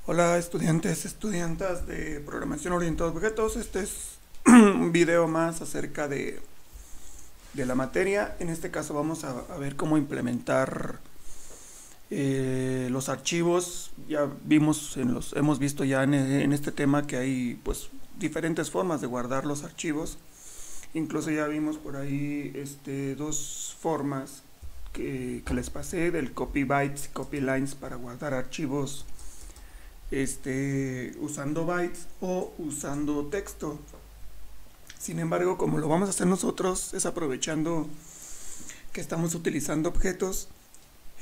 Hola estudiantes, estudiantas de programación orientada a objetos. Este es un video más acerca de la materia. En este caso vamos a ver cómo implementar los archivos. Ya vimos hemos visto ya en este tema que hay pues diferentes formas de guardar los archivos. Incluso ya vimos por ahí dos formas que les pasé del copy bytes y copy lines para guardar archivos usando bytes o usando texto. Sin embargo, como lo vamos a hacer nosotros, es aprovechando que estamos utilizando objetos.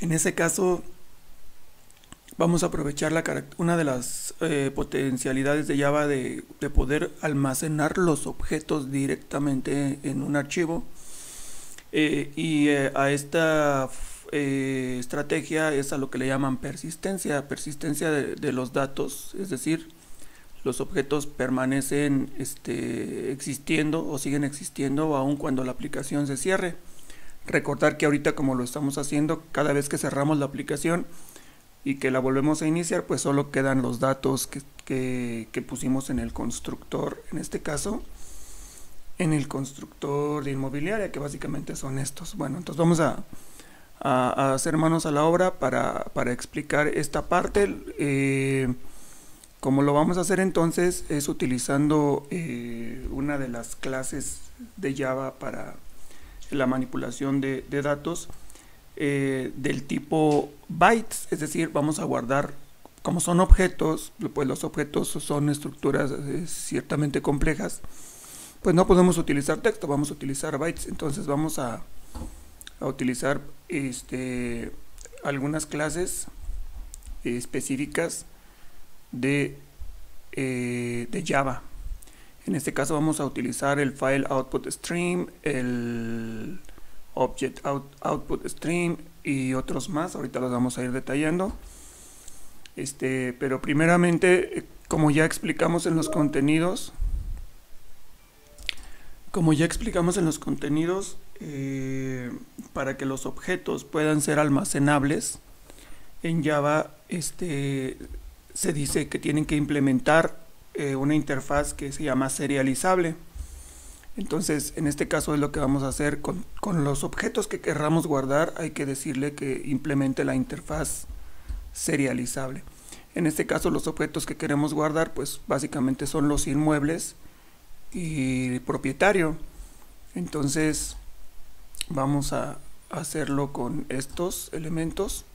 En ese caso, vamos a aprovechar una de las potencialidades de Java de poder almacenar los objetos directamente en un archivo. A esta estrategia es a lo que le llaman persistencia de los datos, es decir, los objetos permanecen existiendo o siguen existiendo aun cuando la aplicación se cierre. Recordar que ahorita, como lo estamos haciendo, cada vez que cerramos la aplicación y que la volvemos a iniciar, pues solo quedan los datos que pusimos en el constructor, en este caso en el constructor de inmobiliaria, que básicamente son estos. Bueno, entonces vamos a hacer manos a la obra para explicar esta parte. Como lo vamos a hacer entonces es utilizando una de las clases de Java para la manipulación de datos del tipo bytes, es decir, vamos a guardar, como son objetos, pues los objetos son estructuras ciertamente complejas, pues no podemos utilizar texto, vamos a utilizar bytes. Entonces vamos a utilizar algunas clases específicas de Java. En este caso vamos a utilizar el file output stream, el object output stream y otros más. Ahorita los vamos a ir detallando. Pero primeramente, como ya explicamos en los contenidos, para que los objetos puedan ser almacenables en Java, se dice que tienen que implementar una interfaz que se llama serializable. Entonces, en este caso es lo que vamos a hacer con los objetos que querramos guardar. Hay que decirle que implemente la interfaz serializable. En este caso, los objetos que queremos guardar, pues básicamente son los inmuebles y propietario. Entonces vamos a hacerlo con estos elementos.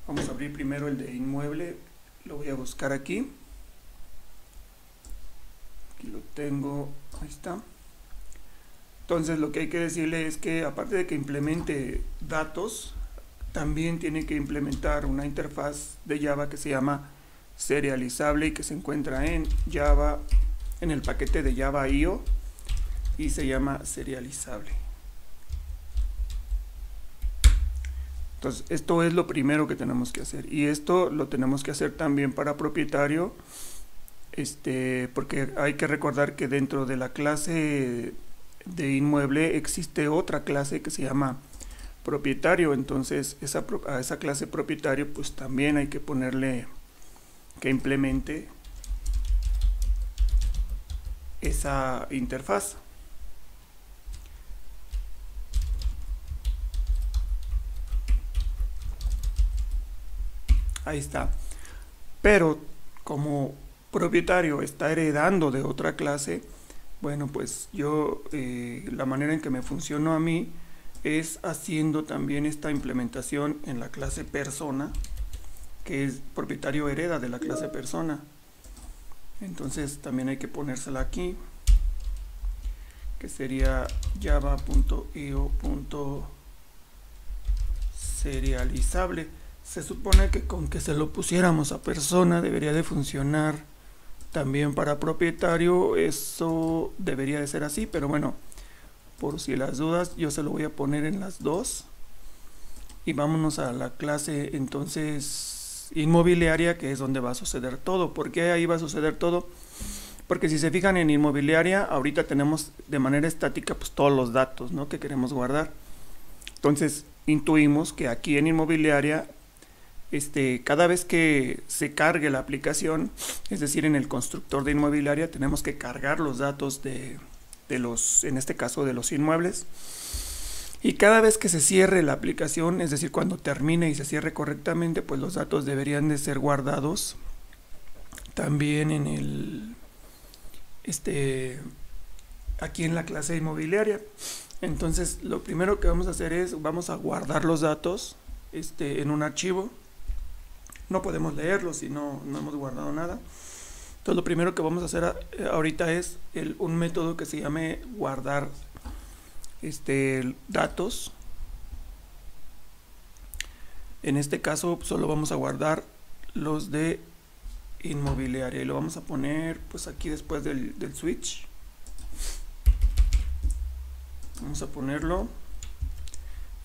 Vamos a abrir primero el de inmueble, lo voy a buscar aquí lo tengo, ahí está. Entonces lo que hay que decirle es que aparte de que implemente datos, también tiene que implementar una interfaz de Java que se llama serializable y que se encuentra en Java, en el paquete de Java IO, y se llama serializable. Entonces esto es lo primero que tenemos que hacer, y esto lo tenemos que hacer también para propietario, porque hay que recordar que dentro de la clase de inmueble existe otra clase que se llama propietario. Entonces a esa clase propietario pues también hay que ponerle que implemente esa interfaz. Ahí está. Pero como propietario está heredando de otra clase, bueno, pues yo la manera en que me funcionó a mí es haciendo también esta implementación en la clase persona, que es propietario hereda de la clase persona. Entonces también hay que ponérsela aquí, que sería java.io.serializable. Se supone que con que se lo pusiéramos a persona debería de funcionar también para propietario. Eso debería de ser así, pero bueno, por si las dudas yo se lo voy a poner en las dos. Y vámonos a la clase entonces inmobiliaria, que es donde va a suceder todo. ¿Por qué ahí va a suceder todo? Porque si se fijan en inmobiliaria, ahorita tenemos de manera estática pues todos los datos, ¿no?, que queremos guardar. Entonces intuimos que aquí en inmobiliaria cada vez que se cargue la aplicación, es decir, en el constructor de inmobiliaria, tenemos que cargar los datos de los, en este caso, de los inmuebles. Y cada vez que se cierre la aplicación, es decir, cuando termine y se cierre correctamente, pues los datos deberían de ser guardados también en el aquí en la clase inmobiliaria. Entonces, lo primero que vamos a hacer es vamos a guardar los datos en un archivo. No podemos leerlos si no hemos guardado nada. Entonces, lo primero que vamos a hacer ahorita es un método que se llame guardar datos. En este caso solo vamos a guardar los de inmobiliaria y lo vamos a poner pues aquí después del switch. Vamos a ponerlo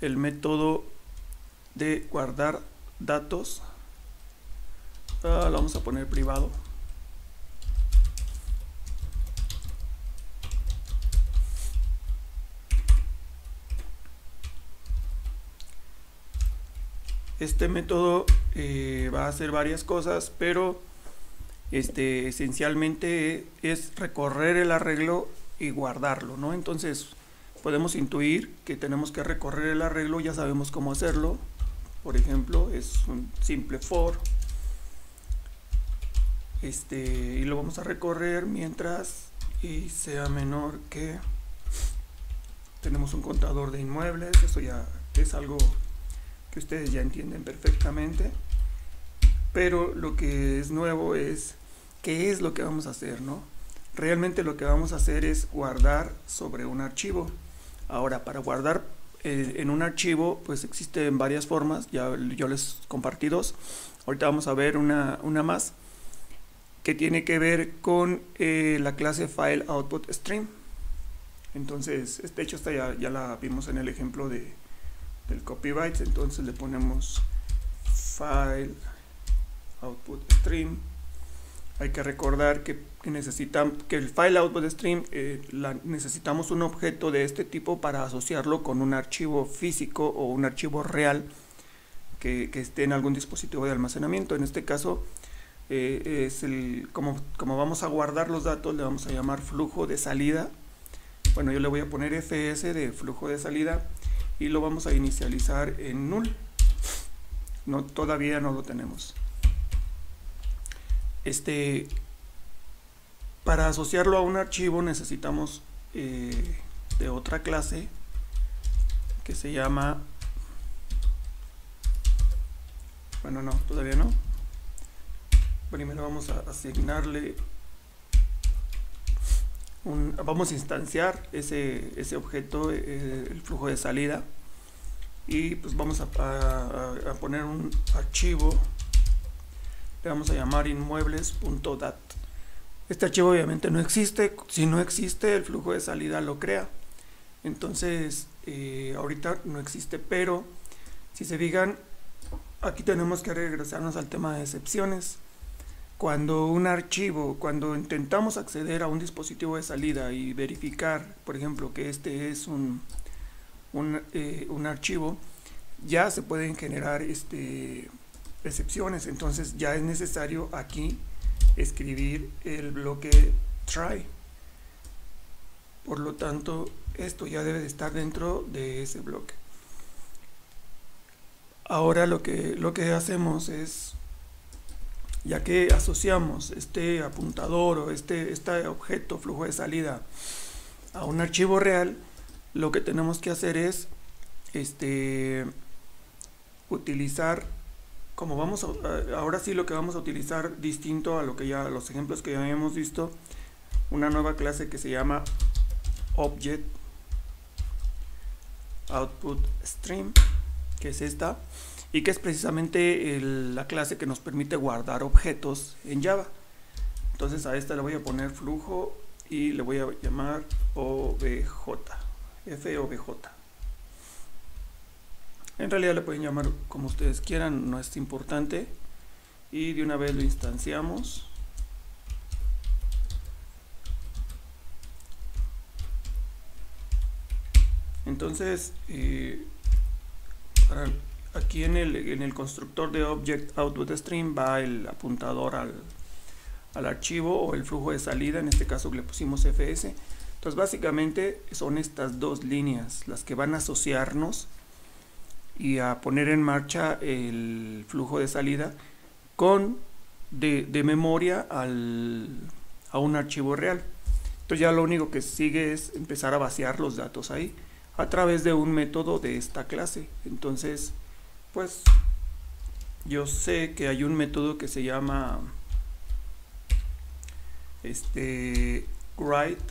el método de guardar datos. Lo vamos a poner privado. Este método va a hacer varias cosas, pero esencialmente es recorrer el arreglo y guardarlo, ¿no? Entonces podemos intuir que tenemos que recorrer el arreglo, ya sabemos cómo hacerlo. Por ejemplo, es un simple for y lo vamos a recorrer mientras y sea menor que, tenemos un contador de inmuebles. Eso ya es algo que ustedes ya entienden perfectamente, pero lo que es nuevo es qué es lo que vamos a hacer, ¿no? Realmente lo que vamos a hacer es guardar sobre un archivo. Ahora, para guardar en un archivo, pues existen varias formas. Ya yo les compartí dos. Ahorita vamos a ver una más que tiene que ver con la clase File Output Stream. Entonces, de hecho esta ya la vimos en el ejemplo del copybytes. Entonces le ponemos File Output Stream. Hay que recordar que el File Output Stream necesitamos un objeto de este tipo para asociarlo con un archivo físico o un archivo real que esté en algún dispositivo de almacenamiento. En este caso como vamos a guardar los datos, le vamos a llamar flujo de salida. Bueno, yo le voy a poner fs de flujo de salida y lo vamos a inicializar en null. Todavía no lo tenemos. Para asociarlo a un archivo necesitamos de otra clase que se llama, bueno, no, todavía no. Primero vamos a asignarle vamos a instanciar ese objeto, el flujo de salida, y pues vamos a poner un archivo. Le vamos a llamar inmuebles.dat. Este archivo obviamente no existe. Si no existe, el flujo de salida lo crea. Entonces ahorita no existe, pero si se fijan, aquí tenemos que regresarnos al tema de excepciones. Cuando intentamos acceder a un dispositivo de salida y verificar, por ejemplo, que este es un archivo, ya se pueden generar excepciones. Entonces ya es necesario aquí escribir el bloque try. Por lo tanto, esto ya debe de estar dentro de ese bloque. Ahora lo que hacemos es, ya que asociamos este apuntador o este objeto flujo de salida a un archivo real, lo que tenemos que hacer es utilizar, ahora sí lo que vamos a utilizar distinto a los ejemplos que ya habíamos visto, una nueva clase que se llama Object Output Stream, que es esta, y que es precisamente la clase que nos permite guardar objetos en Java. Entonces a esta le voy a poner flujo y le voy a llamar obj, FOBJ. En realidad le pueden llamar como ustedes quieran, no es importante, y de una vez lo instanciamos. Entonces aquí en el constructor de Object Output Stream va el apuntador al archivo o el flujo de salida, en este caso le pusimos FS. Entonces básicamente son estas dos líneas las que van a asociarnos y a poner en marcha el flujo de salida con de memoria a un archivo real. Entonces ya lo único que sigue es empezar a vaciar los datos ahí a través de un método de esta clase. Entonces pues yo sé que hay un método que se llama write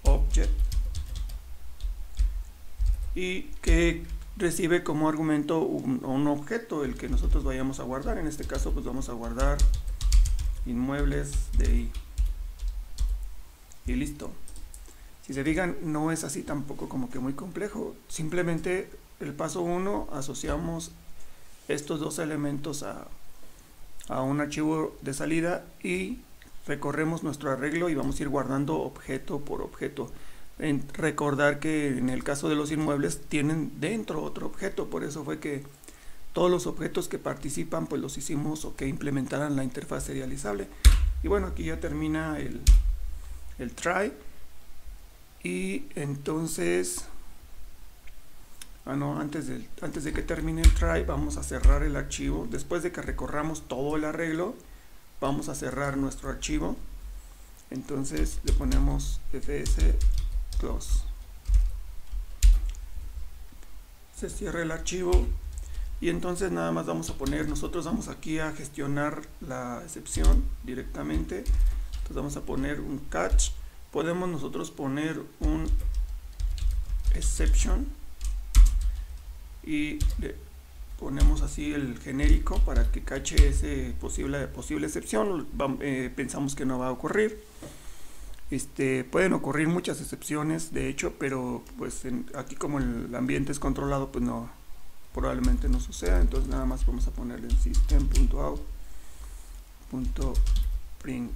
object y que recibe como argumento un objeto, el que nosotros vayamos a guardar. En este caso pues vamos a guardar inmuebles de ahí y listo. Si se fijan, no es así tampoco como que muy complejo. Simplemente el paso 1, asociamos estos dos elementos a un archivo de salida y recorremos nuestro arreglo y vamos a ir guardando objeto por objeto. Recordar que en el caso de los inmuebles tienen dentro otro objeto, por eso fue que todos los objetos que participan pues los hicimos o que implementaran la interfaz serializable. Y bueno, aquí ya termina el try. Y entonces antes de que termine el try vamos a cerrar el archivo. Después de que recorramos todo el arreglo vamos a cerrar nuestro archivo. Entonces le ponemos fs close, se cierra el archivo y entonces nada más vamos a poner, nosotros vamos aquí a gestionar la excepción directamente. Entonces vamos a poner un catch, podemos nosotros poner un exception y le ponemos así el genérico para que cache ese posible excepción. Pensamos que no va a ocurrir. Pueden ocurrir muchas excepciones de hecho, pero pues aquí como el ambiente es controlado pues no, probablemente no suceda. Entonces nada más vamos a ponerle en system.out.println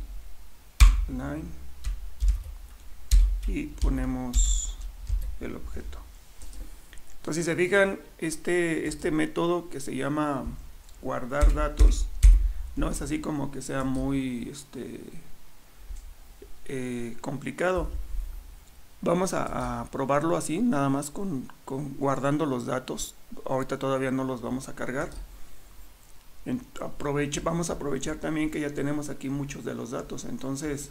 y ponemos el objeto. Entonces si se fijan, este método que se llama guardar datos no es así como que sea muy complicado. Vamos a probarlo así, nada más con guardando los datos. Ahorita todavía no los vamos a cargar. Vamos a aprovechar también que ya tenemos aquí muchos de los datos. Entonces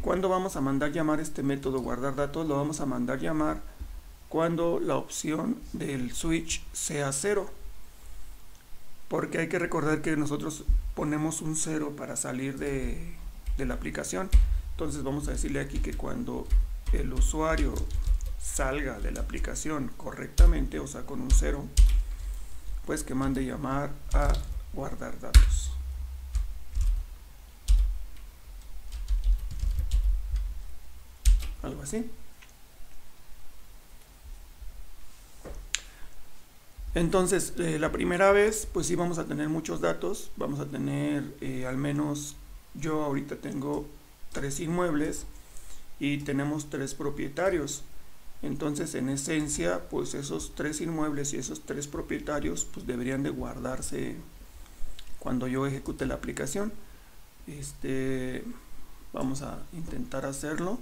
cuando vamos a mandar llamar este método guardar datos, lo vamos a mandar llamar cuando la opción del switch sea 0, porque hay que recordar que nosotros ponemos un 0 para salir de la aplicación. Entonces vamos a decirle aquí que cuando el usuario salga de la aplicación correctamente, o sea con un 0, pues que mande llamar a guardar datos. Algo así. Entonces la primera vez pues sí vamos a tener muchos datos. Vamos a tener al menos, yo ahorita tengo 3 inmuebles y tenemos 3 propietarios. Entonces en esencia pues esos 3 inmuebles y esos 3 propietarios pues deberían de guardarse cuando yo ejecute la aplicación. Vamos a intentar hacerlo.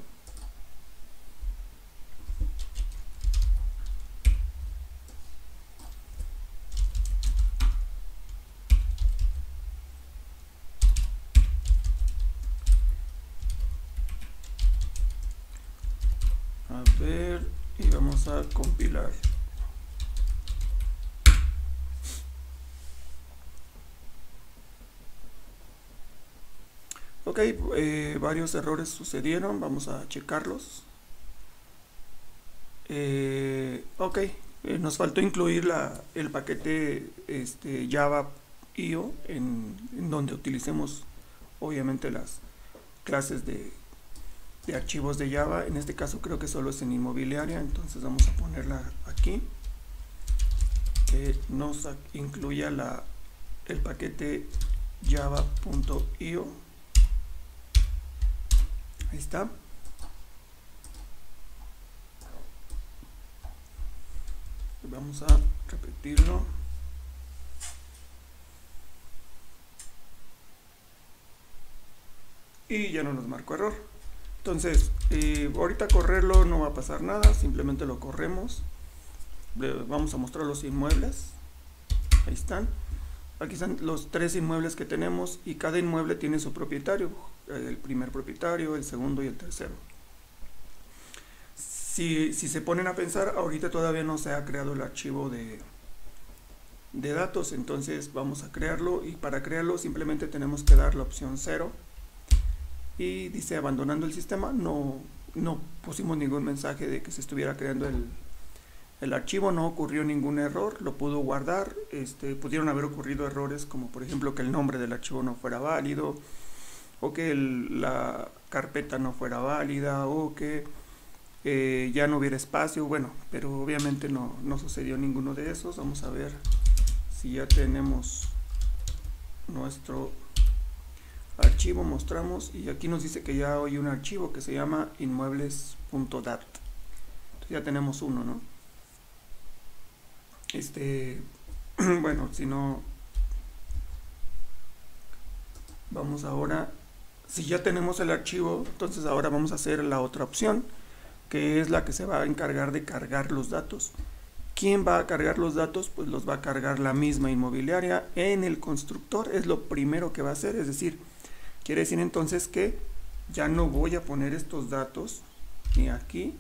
A ver, y vamos a compilar. Ok, varios errores sucedieron, vamos a checarlos. Ok, nos faltó incluir el paquete Java.io en donde utilicemos obviamente las clases de archivos de Java. En este caso creo que solo es en inmobiliaria, entonces vamos a ponerla aquí, que nos incluya el paquete java.io. Ahí está. Vamos a repetirlo. Y ya no nos marcó error. Entonces, ahorita correrlo no va a pasar nada, simplemente lo corremos. Vamos a mostrar los inmuebles. Ahí están. Aquí están los 3 inmuebles que tenemos y cada inmueble tiene su propietario. El primer propietario, el segundo y el tercero. Si se ponen a pensar, ahorita todavía no se ha creado el archivo de datos, entonces vamos a crearlo, y para crearlo simplemente tenemos que dar la opción 0 y dice abandonando el sistema. No pusimos ningún mensaje de que se estuviera creando el archivo, no ocurrió ningún error, lo pudo guardar. Pudieron haber ocurrido errores como por ejemplo que el nombre del archivo no fuera válido, o que la carpeta no fuera válida, o que ya no hubiera espacio. Bueno, pero obviamente no sucedió ninguno de esos. Vamos a ver si ya tenemos nuestro archivo, mostramos, y aquí nos dice que ya hay un archivo que se llama inmuebles.dat. Ya tenemos uno, ¿no? Bueno, si no, vamos ahora, si ya tenemos el archivo, entonces ahora vamos a hacer la otra opción, que es la que se va a encargar de cargar los datos. ¿Quién va a cargar los datos? Pues los va a cargar la misma inmobiliaria en el constructor. Es lo primero que va a hacer, es decir, quiere decir entonces que ya no voy a poner estos datos ni aquí,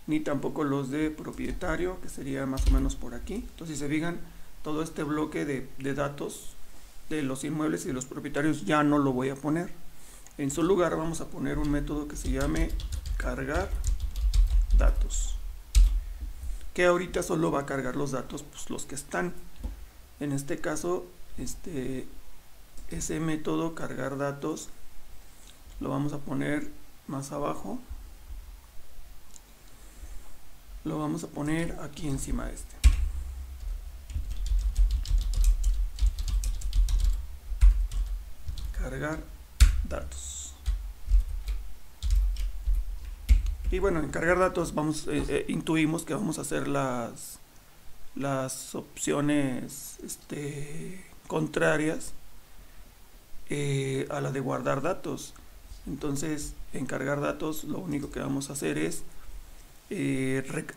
ni tampoco los de propietario, que sería más o menos por aquí. Entonces, si se fijan, todo este bloque de datos de los inmuebles y de los propietarios ya no lo voy a poner. En su lugar vamos a poner un método que se llame cargar datos, que ahorita solo va a cargar los datos, pues los que están. En este caso, ese método cargar datos lo vamos a poner más abajo, lo vamos a poner aquí encima de este. Cargar datos. Y bueno, en cargar datos intuimos que vamos a hacer las opciones contrarias a la de guardar datos. Entonces, en cargar datos lo único que vamos a hacer es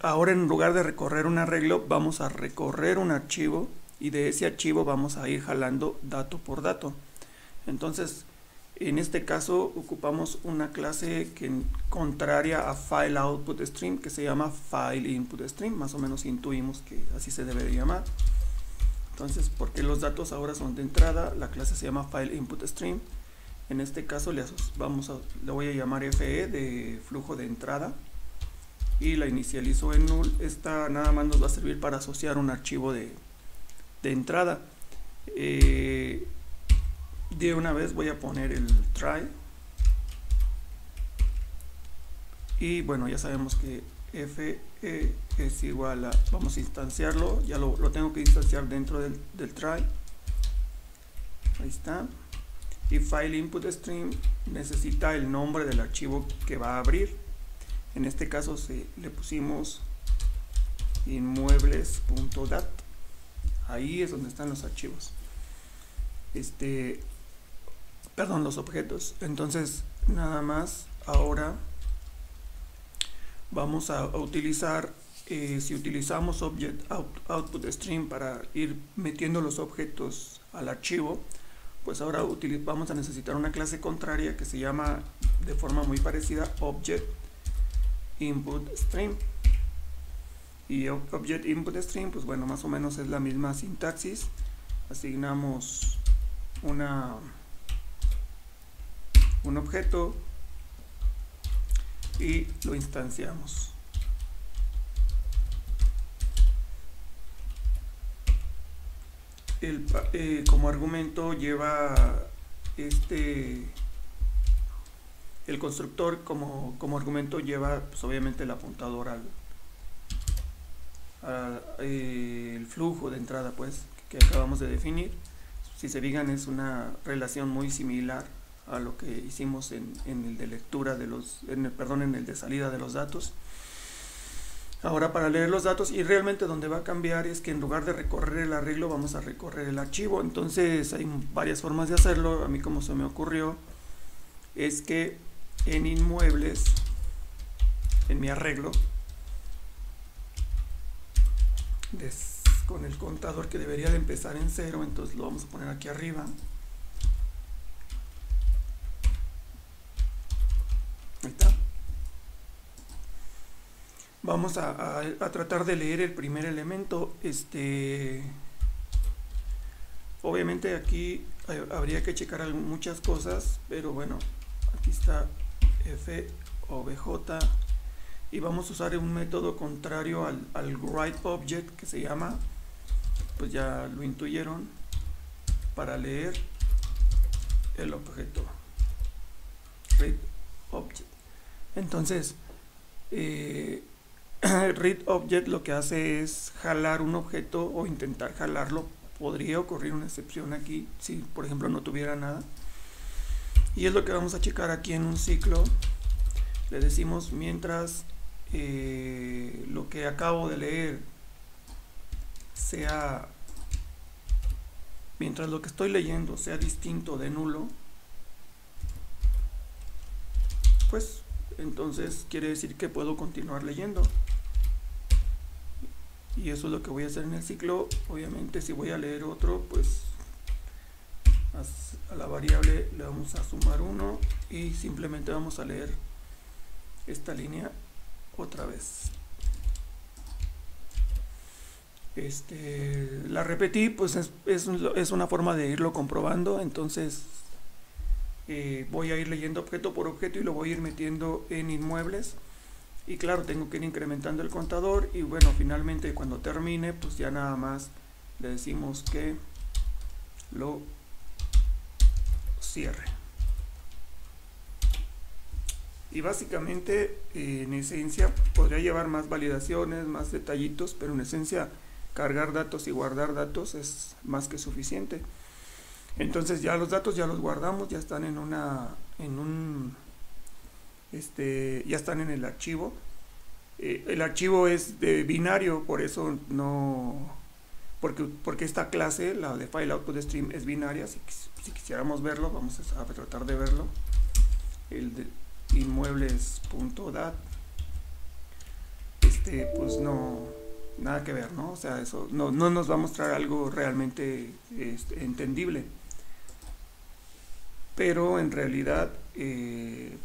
ahora, en lugar de recorrer un arreglo, vamos a recorrer un archivo, y de ese archivo vamos a ir jalando dato por dato. Entonces, en este caso ocupamos una clase contraria a File Output Stream, que se llama File Input Stream. Más o menos intuimos que así se debe de llamar. Entonces, porque los datos ahora son de entrada, la clase se llama File Input Stream. En este caso le voy a llamar FE de flujo de entrada, y la inicializo en null. Esta nada más nos va a servir para asociar un archivo de entrada. De una vez voy a poner el try, y bueno, ya sabemos que FE es igual a, vamos a instanciarlo, ya lo tengo que instanciar dentro del try. Ahí está. Y File Input Stream necesita el nombre del archivo que va a abrir. En este caso le pusimos inmuebles.dat. Ahí es donde están los archivos. Perdón, los objetos. Entonces, nada más, ahora vamos a utilizar, si utilizamos Object Output Stream para ir metiendo los objetos al archivo, pues ahora vamos a necesitar una clase contraria que se llama de forma muy parecida Object Input Stream. Y Object Input Stream, pues bueno, más o menos es la misma sintaxis. Asignamos un objeto y lo instanciamos. Como argumento lleva el constructor como argumento lleva, pues obviamente, el apuntador el flujo de entrada, pues, que acabamos de definir. Si se fijan, es una relación muy similar a lo que hicimos en el de lectura de en el de salida de los datos. Ahora para leer los datos, y realmente donde va a cambiar es que en lugar de recorrer el arreglo vamos a recorrer el archivo. Entonces hay varias formas de hacerlo. A mí como se me ocurrió es que en inmuebles, en mi arreglo, con el contador que debería de empezar en 0, entonces lo vamos a poner aquí arriba. Ahí está. Vamos a tratar de leer el primer elemento. Obviamente aquí habría que checar muchas cosas, pero bueno, aquí está F o BJ, y vamos a usar un método contrario al writeObject, que se llama, pues ya lo intuyeron, para leer el objeto readObject. Entonces readObject lo que hace es jalar un objeto o intentar jalarlo. Podría ocurrir una excepción aquí si por ejemplo no tuviera nada, y es lo que vamos a checar aquí en un ciclo. Le decimos mientras lo que acabo de leer sea, mientras lo que estoy leyendo sea distinto de nulo, pues entonces quiere decir que puedo continuar leyendo, y eso es lo que voy a hacer en el ciclo. Obviamente si voy a leer otro, pues a la variable le vamos a sumar 1 y simplemente vamos a leer esta línea otra vez. La repetí, pues es una forma de irlo comprobando. Entonces voy a ir leyendo objeto por objeto y lo voy a ir metiendo en inmuebles, y claro, tengo que ir incrementando el contador, y bueno, finalmente cuando termine, pues ya nada más le decimos que lo cierre. Y básicamente en esencia podría llevar más validaciones, más detallitos, pero en esencia cargar datos y guardar datos es más que suficiente. Entonces ya los datos ya los guardamos, ya están ya están en el archivo. El archivo es de binario, por eso no, porque esta clase, la de file output stream, es binaria. Si quisiéramos verlo, vamos a tratar de verlo. El de inmuebles.dat, pues no, nada que ver, ¿no? O sea, eso no nos va a mostrar algo realmente entendible, pero en realidad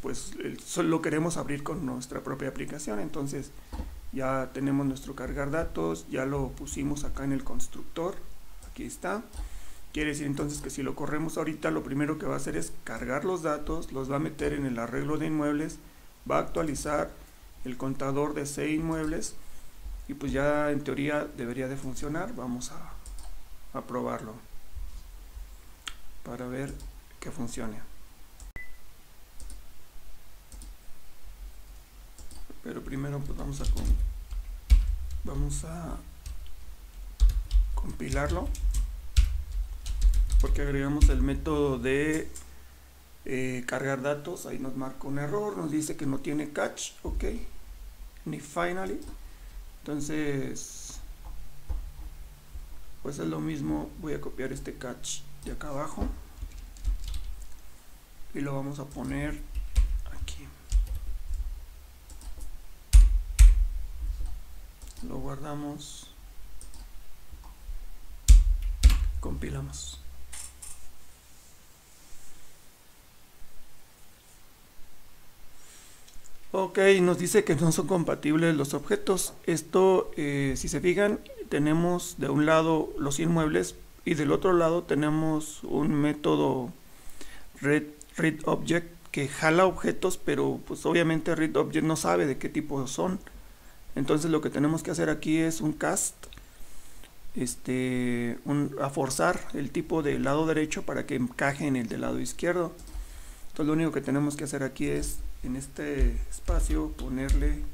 pues solo queremos abrir con nuestra propia aplicación. Entonces ya tenemos nuestro cargar datos, ya lo pusimos acá en el constructor, aquí está. Quiere decir entonces que si lo corremos ahorita, lo primero que va a hacer es cargar los datos, los va a meter en el arreglo de inmuebles, va a actualizar el contador de C inmuebles, y pues ya en teoría debería de funcionar. Vamos a probarlo para ver que funcione. Pero primero pues vamos a compilarlo, porque agregamos el método de cargar datos. Ahí nos marca un error, nos dice que no tiene catch, ok, ni finally. Entonces pues es lo mismo, voy a copiar este catch de acá abajo y lo vamos a poner aquí. Lo guardamos, compilamos. Ok, nos dice que no son compatibles los objetos. Esto, si se fijan, tenemos de un lado los inmuebles y del otro lado tenemos un método readObject que jala objetos, pero pues obviamente readObject no sabe de qué tipo son. Entonces lo que tenemos que hacer aquí es un cast, a forzar el tipo del lado derecho para que encaje en el del lado izquierdo. Entonces lo único que tenemos que hacer aquí es, en este espacio,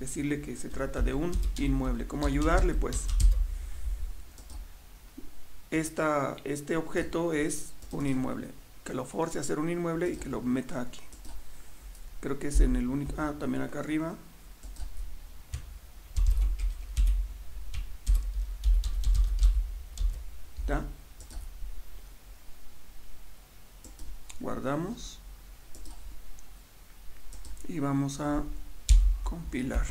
decirle que se trata de un inmueble. ¿Cómo ayudarle? Pues este objeto es un inmueble, que lo force a hacer un inmueble y que lo meta aquí. Creo que es en el único, también acá arriba. está. Guardamos y vamos a compilar.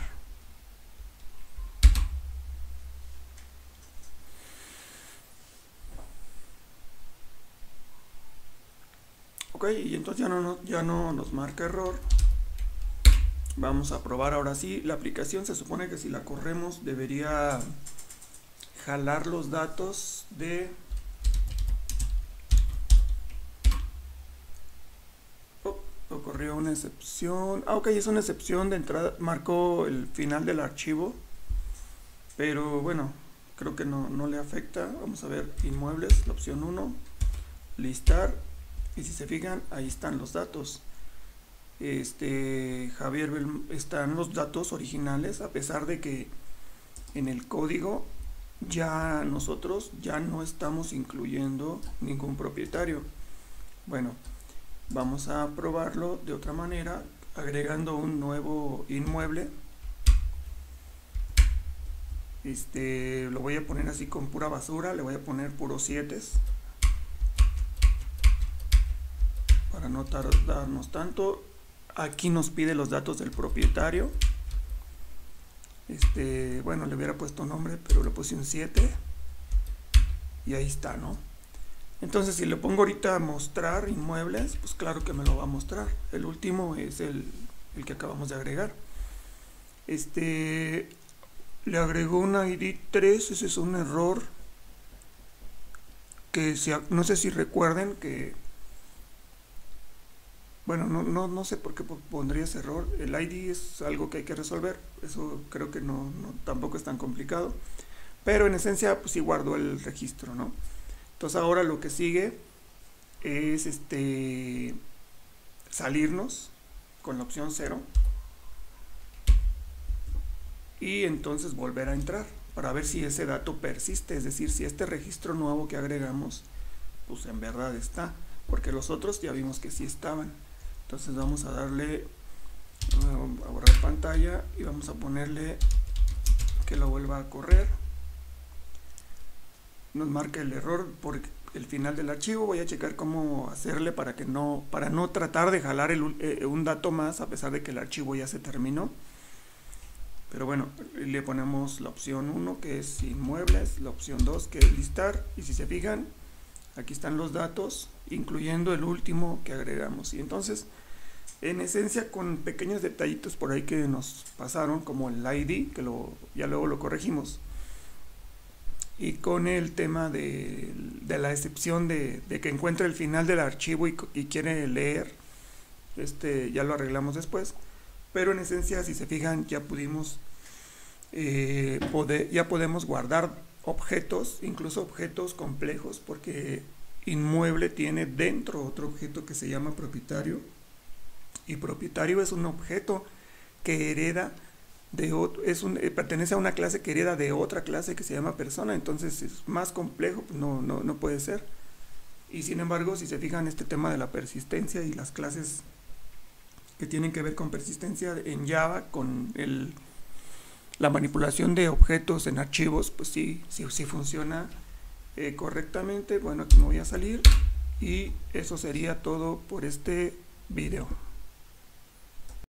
Ok, y entonces ya no nos marca error. Vamos a probar ahora sí. La aplicación se supone que si la corremos debería jalar los datos de... ocurrió una excepción. Ok, es una excepción de entrada. Marcó el final del archivo. Pero bueno, creo que no le afecta. Vamos a ver inmuebles, la opción 1. Listar. Y si se fijan, ahí están los datos. Javier, están los datos originales, a pesar de que en el código nosotros ya no estamos incluyendo ningún propietario. Bueno, vamos a probarlo de otra manera, agregando un nuevo inmueble. Lo voy a poner así con pura basura, le voy a poner puros 7 para no tardarnos tanto. Aquí nos pide los datos del propietario. Bueno, le hubiera puesto nombre, pero le puse un 7 y ahí está, ¿no? Entonces, si le pongo ahorita a mostrar inmuebles, pues claro que me lo va a mostrar. El último es el que acabamos de agregar. Le agregó un ID 3, ese es un error que no sé si recuerden que... Bueno, no sé por qué pondría ese error. El ID es algo que hay que resolver. Eso creo que tampoco es tan complicado. Pero en esencia, pues sí guardó el registro, ¿no? Entonces ahora lo que sigue es salirnos con la opción 0. Y entonces volver a entrar para ver si ese dato persiste. Es decir, si este registro nuevo que agregamos, pues en verdad está. Porque los otros ya vimos que sí estaban. Entonces vamos a darle a borrar pantalla y vamos a ponerle que lo vuelva a correr. Nos marca el error por el final del archivo. Voy a checar cómo hacerle para no tratar de jalar un dato más a pesar de que el archivo ya se terminó. Pero bueno, le ponemos la opción 1 que es inmuebles, la opción 2 que es listar, y si se fijan, aquí están los datos, incluyendo el último que agregamos. Y entonces, en esencia, con pequeños detallitos por ahí que nos pasaron, como el ID, que ya luego lo corregimos, y con el tema de la excepción de que encuentre el final del archivo y quiere leer, ya lo arreglamos después. Pero en esencia, si se fijan, ya pudimos ya podemos guardar objetos, incluso objetos complejos, porque inmueble tiene dentro otro objeto que se llama propietario, y propietario es un objeto que hereda pertenece a una clase que hereda de otra clase que se llama persona. Entonces es más complejo, pues no puede ser. Y sin embargo, si se fijan, este tema de la persistencia y las clases que tienen que ver con persistencia en Java, con la manipulación de objetos en archivos, pues sí funciona correctamente. Bueno, aquí me voy a salir y eso sería todo por este video.